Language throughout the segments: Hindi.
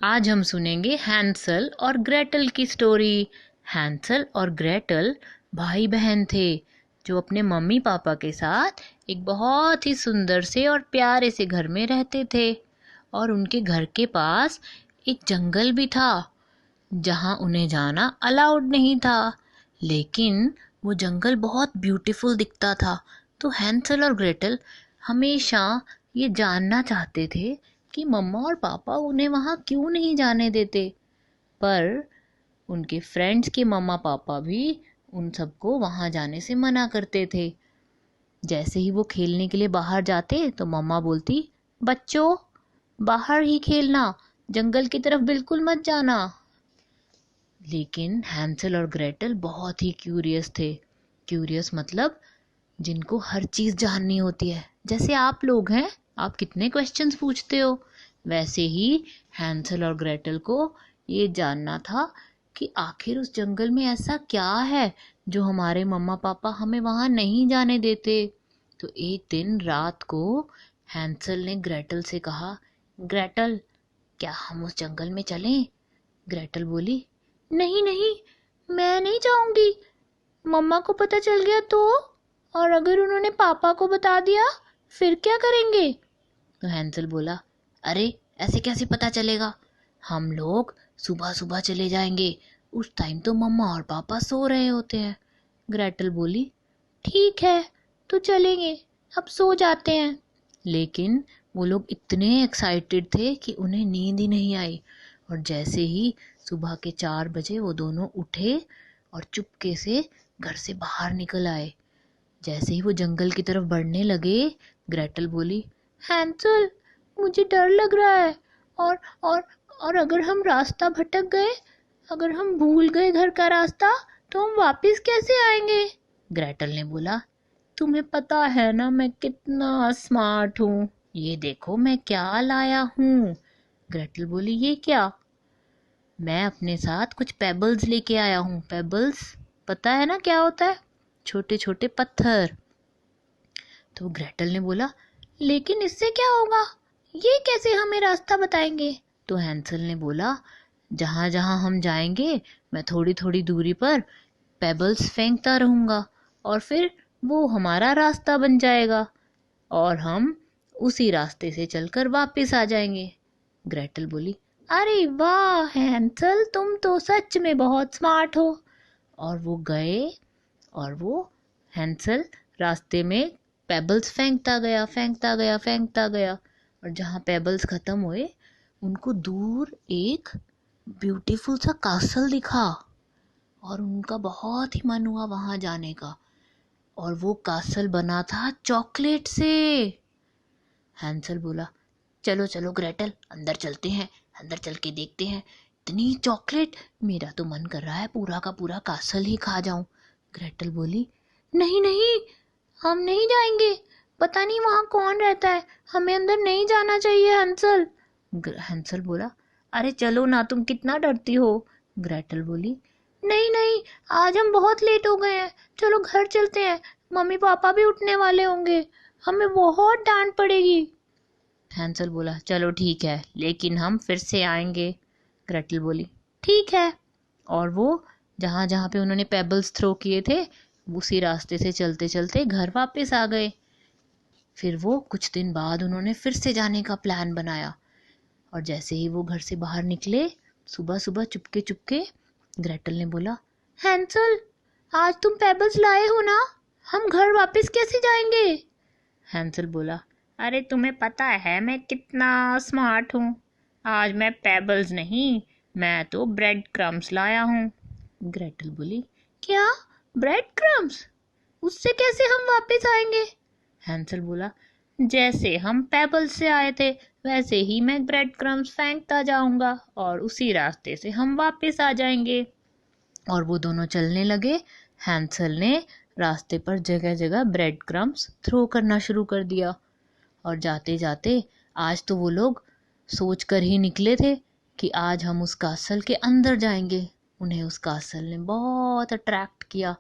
आज हम सुनेंगे हैंसल और ग्रेटल की स्टोरी। हैंसल और ग्रेटल भाई बहन थे जो अपने मम्मी पापा के साथ एक बहुत ही सुंदर से और प्यारे से घर में रहते थे। और उनके घर के पास एक जंगल भी था जहाँ उन्हें जाना अलाउड नहीं था, लेकिन वो जंगल बहुत ब्यूटीफुल दिखता था। तो हैंसल और ग्रेटल हमेशा ये जानना चाहते थे कि मम्मा और पापा उन्हें वहाँ क्यों नहीं जाने देते। पर उनके फ्रेंड्स के मम्मा पापा भी उन सबको वहाँ जाने से मना करते थे। जैसे ही वो खेलने के लिए बाहर जाते तो मम्मा बोलती, बच्चों बाहर ही खेलना, जंगल की तरफ बिल्कुल मत जाना। लेकिन हैंसल और ग्रेटल बहुत ही क्यूरियस थे। क्यूरियस मतलब जिनको हर चीज़ जाननी होती है। जैसे आप लोग हैं, आप कितने क्वेश्चंस पूछते हो, वैसे ही हैंसल और ग्रेटल को ये जानना था कि आखिर उस जंगल में ऐसा क्या है जो हमारे मम्मा पापा हमें वहाँ नहीं जाने देते। तो एक दिन रात को हैंसल ने ग्रेटल से कहा, ग्रेटल क्या हम उस जंगल में चलें? ग्रेटल बोली, नहीं नहीं, मैं नहीं जाऊंगी। मम्मा को पता चल गया तो, और अगर उन्होंने पापा को बता दिया फिर क्या करेंगे? तो हैंसल बोला, अरे ऐसे कैसे पता चलेगा, हम लोग सुबह सुबह चले जाएंगे, उस टाइम तो मम्मा और पापा सो रहे होते हैं। ग्रेटल बोली, ठीक है तो चलेंगे, अब सो जाते हैं। लेकिन वो लोग इतने एक्साइटेड थे कि उन्हें नींद ही नहीं आई। और जैसे ही सुबह के 4 बजे वो दोनों उठे और चुपके से घर से बाहर निकल आए। जैसे ही वो जंगल की तरफ बढ़ने लगे, ग्रेटल बोली, हैंसल मुझे डर लग रहा है, और और और अगर हम रास्ता भटक गए, अगर हम भूल गए घर का रास्ता, तो हम वापस कैसे आएंगे? ग्रेटल ने बोला, तुम्हें पता है ना मैं कितना स्मार्ट हूँ, ये देखो मैं क्या लाया हूँ। ग्रेटल बोली, ये क्या? मैं अपने साथ कुछ पेबल्स लेके आया हूँ। पेबल्स पता है ना क्या होता है? छोटे छोटे पत्थर। तो ग्रेटल ने बोला, लेकिन इससे क्या होगा, ये कैसे हमें रास्ता बताएंगे? तो हैंसल ने बोला, जहाँ जहाँ हम जाएंगे मैं थोड़ी थोड़ी दूरी पर पेबल्स फेंकता रहूँगा, और फिर वो हमारा रास्ता बन जाएगा और हम उसी रास्ते से चलकर वापस आ जाएंगे। ग्रेटल बोली, अरे वाह हैंसल, तुम तो सच में बहुत स्मार्ट हो। और वो गए, और वो हैंसल रास्ते में पेबल्स फेंकता गया, फेंकता गया, फेंकता गया। और जहाँ पेबल्स खत्म हुए, उनको दूर एक ब्यूटीफुल सा कासल दिखा, और उनका बहुत ही मन हुआ वहां जाने का। और वो कासल बना था चॉकलेट से। हैंसल बोला, चलो चलो ग्रेटल, अंदर चलते हैं, अंदर चल के देखते हैं। इतनी चॉकलेट, मेरा तो मन कर रहा है पूरा का पूरा कासल ही खा जाऊं। ग्रेटल बोली, नहीं नहीं, हम नहीं जाएंगे, पता नहीं वहां कौन रहता है, हमें अंदर नहीं जाना चाहिए हंसल। हंसल बोला, अरे चलो ना, तुम कितना डरती हो। ग्रेटल बोली, नहीं नहीं, आज हम बहुत लेट हो गए हैं, चलो घर चलते हैं, मम्मी पापा भी उठने वाले होंगे, हमें बहुत डांट पड़ेगी। हैंसल बोला, चलो ठीक है, लेकिन हम फिर से आएंगे। ग्रेटल बोली, ठीक है। और वो जहाँ जहाँ पे उन्होंने पेबल्स थ्रो किए थे, उसी रास्ते से चलते चलते घर वापस आ गए। फिर वो कुछ दिन बाद उन्होंने फिर से जाने का प्लान बनाया। और जैसे ही वो घर से बाहर निकले, सुबह सुबह चुपके चुपके, ग्रेटल ने बोला, हैंसल आज तुम पेबल्स लाए हो ना, हम घर वापस कैसे जाएंगे? हैंसल बोला, अरे तुम्हें पता है मैं कितना स्मार्ट हूँ, आज मैं पेबल्स नहीं, मैं तो ब्रेड क्रम्स लाया हूँ। ग्रेटल बोली, क्या, ब्रेड क्रम्स? उससे कैसे हम वापस आएंगे? हैंसल बोला, जैसे हम पेबल्स से आए थे वैसे ही मैं ब्रेड क्रम्स फेंकता जाऊंगा, और उसी रास्ते से हम वापस आ जाएंगे। और वो दोनों चलने लगे। हैंसल ने रास्ते पर जगह जगह ब्रेड क्रम्स थ्रो करना शुरू कर दिया। और जाते जाते आज तो वो लोग सोच कर ही निकले थे कि आज हम उस कासल के अंदर जाएंगे। उन्हें उस कासल ने बहुत अट्रैक्ट किया।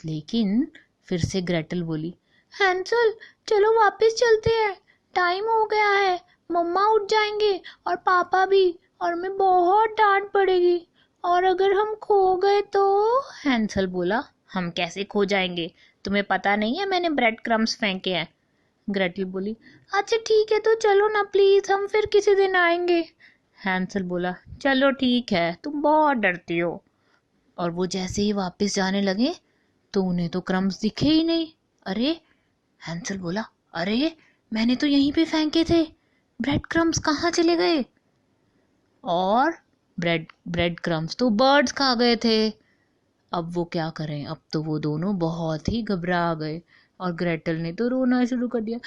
लेकिन फिर से ग्रेटल बोली, हैंसल चलो वापस चलते हैं, टाइम हो गया है, मम्मा उठ जाएंगे और पापा भी, और हमें बहुत डांट पड़ेगी, और अगर हम खो गए तो। हैंसल बोला, हम कैसे खो जाएंगे, तुम्हें पता नहीं है मैंने ब्रेड क्रम्स फेंके हैं। ग्रेटल बोली, अच्छा ठीक है तो चलो ना प्लीज, हम फिर किसी दिन आएंगे। हैंसल बोला, चलो ठीक है, तुम बहुत डरती हो। और वो जैसे ही वापस जाने लगे तो उन्हें तो क्रम्स दिखे ही नहीं। अरे, हैंसल बोला, अरे मैंने तो यहीं पे फेंके थे, ब्रेड क्रम्स कहाँ चले गए? और ब्रेड ब्रेड क्रम्स तो बर्ड्स खा गए थे। अब वो क्या करें, अब तो वो दोनों बहुत ही घबरा गए और ग्रेटल ने तो रोना शुरू कर दिया।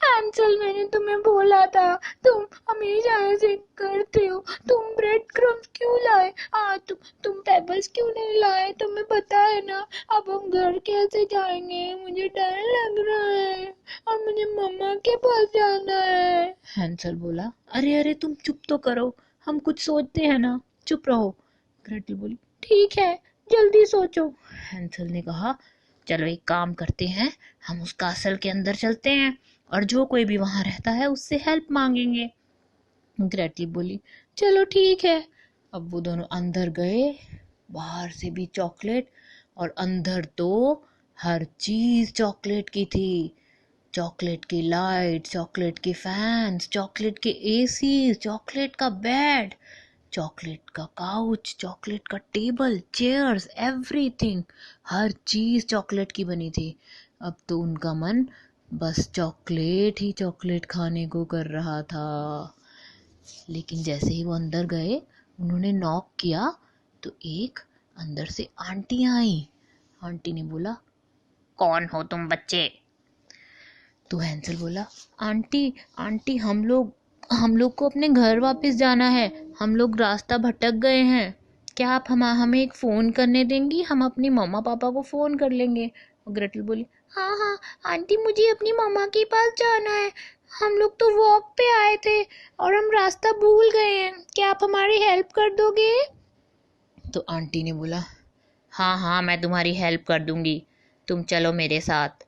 हैंसल, मैंने तुम्हें बोला था, तुम हमेशा ऐसे करते हो, तुम ब्रेड क्रम्स क्यों लाए? तुम पेबल्स क्यों नहीं लाए? तुम्हें पता है ना, अब हम घर कैसे जाएंगे? मुझे डर लग रहा है और मुझे मम्मा के पास जाना है। हैंसल बोला, अरे अरे तुम चुप तो करो, हम कुछ सोचते हैं ना, चुप रहो। ग्रेटल बोली, ठीक है, जल्दी सोचो। हैंसल ने कहा, चलो एक काम करते हैं, हम उस कासल के अंदर चलते हैं और जो कोई भी वहां रहता है उससे हेल्प मांगेंगे। ग्रेटल बोली, चलो ठीक है। अब वो दोनों अंदर गए, बाहर से भी चॉकलेट, और अंदर तो हर चीज चॉकलेट की थी। चॉकलेट की लाइट, चॉकलेट के फैंस, चॉकलेट के एसी, चॉकलेट का बेड, चॉकलेट का काउच, चॉकलेट का टेबल, चेयर्स, एवरीथिंग, हर चीज चॉकलेट की बनी थी। अब तो उनका मन बस चॉकलेट ही चॉकलेट खाने को कर रहा था। लेकिन जैसे ही वो अंदर गए, उन्होंने नॉक किया तो एक अंदर से आंटी आई। आंटी ने बोला, कौन हो तुम बच्चे? तो हैंसल बोला, आंटी आंटी हम लोग को अपने घर वापस जाना है, हम लोग रास्ता भटक गए हैं, क्या आप हमें एक फ़ोन करने देंगी? हम अपनी मम्मा पापा को फ़ोन कर लेंगे। और ग्रेटल बोली, हाँ हाँ आंटी, मुझे अपनी मम्मा के पास जाना है, हम लोग तो वॉक पे आए थे और हम रास्ता भूल गए हैं, क्या आप हमारी हेल्प कर दोगे? तो आंटी ने बोला, हाँ हाँ मैं तुम्हारी हेल्प कर दूंगी, तुम चलो मेरे साथ।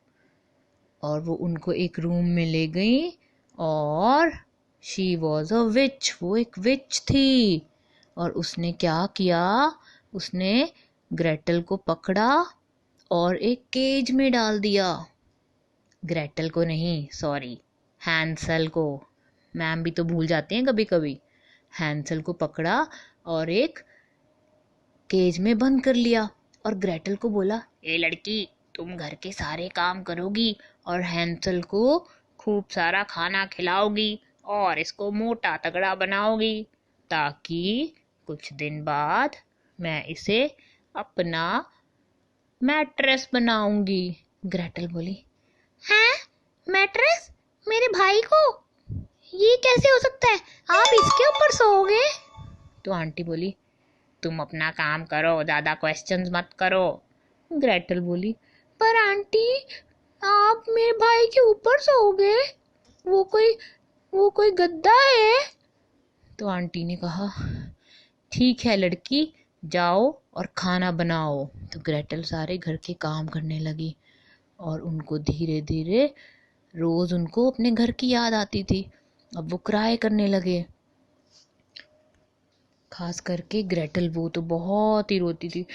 और वो उनको एक रूम में ले गई और शी वॉज अ विच, वो एक विच थी। और उसने क्या किया, उसने ग्रेटल को पकड़ा और एक केज में डाल दिया। ग्रेटल को नहीं, सॉरी, हैंसल को। मैम भी तो भूल जाते हैं कभी कभी। हैंसल को पकड़ा और एक केज में बंद कर लिया और ग्रेटल को बोला, ए लड़की, तुम घर के सारे काम करोगी और हैंसल को खूब सारा खाना खिलाओगी और इसको मोटा तगड़ा बनाओगी, ताकि कुछ दिन बाद मैं इसे अपना मैट्रेस बनाऊंगी। ग्रेटल बोली, हैं, मैट्रेस? मेरे भाई को? ये कैसे हो सकता है? आप इसके ऊपर सोओगे? तो आंटी बोली, तुम अपना काम करो, ज़्यादा क्वेश्चंस मत करो। ग्रेटल बोली, पर आंटी, आप मेरे भाई के ऊपर सोओगे? वो कोई गद्दा है। तो आंटी ने कहा, ठीक है लड़की, जाओ और खाना बनाओ। तो ग्रेटल सारे घर के काम करने लगी और उनको धीरे धीरे रोज उनको अपने घर की याद आती थी। अब वो क्राई करने लगे, खास करके ग्रेटल, वो तो बहुत ही रोती थी।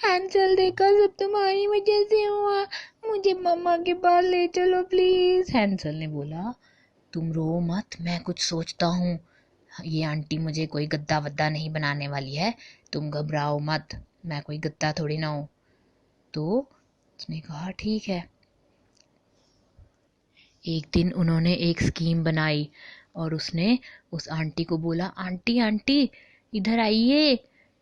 हैंसल, देखा सब तुम्हारी वजह से हुआ, मुझे मम्मा के पास ले चलो प्लीज। हैंसल ने बोला, तुम रो मत, मैं कुछ सोचता हूँ, ये आंटी मुझे कोई गद्दा वद्दा नहीं बनाने वाली है, तुम घबराओ मत, मैं कोई गद्दा थोड़ी ना हूँ। तो उसने कहा, ठीक है। एक दिन उन्होंने एक स्कीम बनाई और उसने उस आंटी को बोला, आंटी आंटी इधर आइए,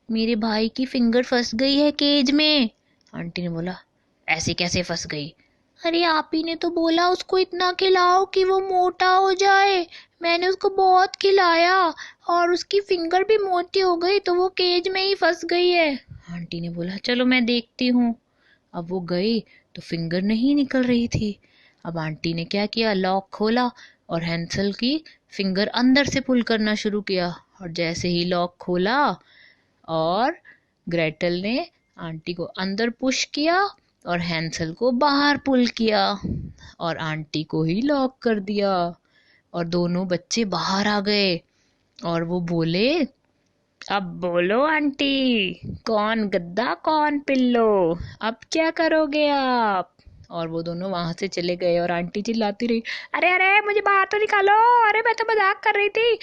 मेरे भाई की फिंगर फंस गई है केज में। आंटी ने बोला, ऐसे कैसे फंस गई? अरे आप ही ने तो बोला उसको इतना खिलाओ कि वो मोटा हो जाए, मैंने उसको बहुत खिलाया और उसकी फिंगर भी मोटी हो गई तो वो केज में ही फंस गई है। आंटी ने बोला, चलो मैं देखती हूँ। अब वो गई तो फिंगर नहीं निकल रही थी। अब आंटी ने क्या किया, लॉक खोला और हैंसल की फिंगर अंदर से पुल करना शुरू किया। और जैसे ही लॉक खोला और ग्रेटल ने आंटी को अंदर पुश किया और हैंसल को बाहर पुल किया और आंटी को ही लॉक कर दिया। और दोनों बच्चे बाहर आ गए और वो बोले, अब बोलो आंटी, कौन गद्दा कौन पिल्लो, अब क्या करोगे आप? और वो दोनों वहां से चले गए और आंटी चिल्लाती रही, अरे अरे मुझे बाहर तो निकालो, अरे मैं तो मजाक कर रही थी,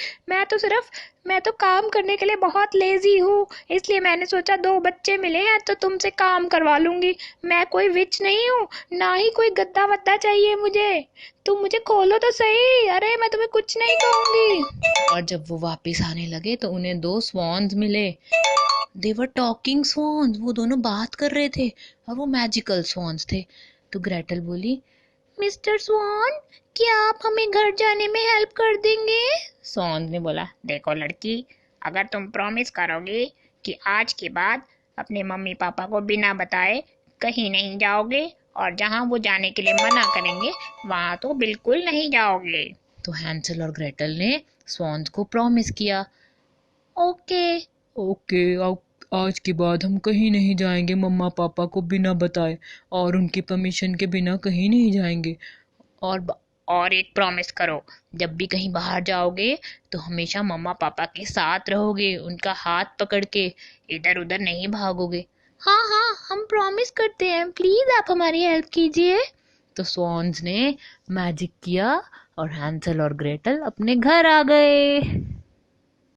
मैं तो काम करने के लिए बहुत लेजी हूँ, इसलिए मैंने सोचा दो बच्चे मिले हैं तो तुमसे काम करवा लूंगी, मैं कोई विच नहीं हूँ, ना ही कोई गद्दा वद्दा चाहिए मुझे, तुम मुझे खोलो तो सही, अरे मैं तुम्हें कुछ नहीं कहूंगी। और जब वो वापस आने लगे तो उन्हें दो स्वॉन्स मिले। दे वर टॉकिंग स्वॉन्स, वो दोनों बात कर रहे थे और वो मैजिकल स्वॉन्स थे। तो ग्रेटल बोली, मिस्टर स्वॉन, क्या आप हमें घर जाने में हेल्प कर देंगे? स्वॉन ने बोला, देखो लड़की, अगर तुम प्रॉमिस करोगे कि आज के बाद अपने मम्मी पापा को बिना बताए कहीं नहीं जाओगे और जहाँ वो जाने के लिए मना करेंगे वहाँ तो बिल्कुल नहीं जाओगे। तो हैंसल और ग्रेटल ने स्वॉन्स को प्रॉमिस किया। ओके ओके, आज के बाद हम कहीं नहीं जाएंगे मम्मा पापा को बिना बताए और उनकी परमिशन के बिना कहीं नहीं जाएंगे। और और एक प्रॉमिस करो, जब भी कहीं बाहर जाओगे तो हमेशा मम्मा पापा के साथ रहोगे, उनका हाथ पकड़ के इधर उधर नहीं भागोगे। हाँ हाँ, हम प्रॉमिस करते हैं, प्लीज आप हमारी हेल्प कीजिए। तो स्वॉन्स ने मैजिक किया और हैंसल और ग्रेटल अपने घर आ गए।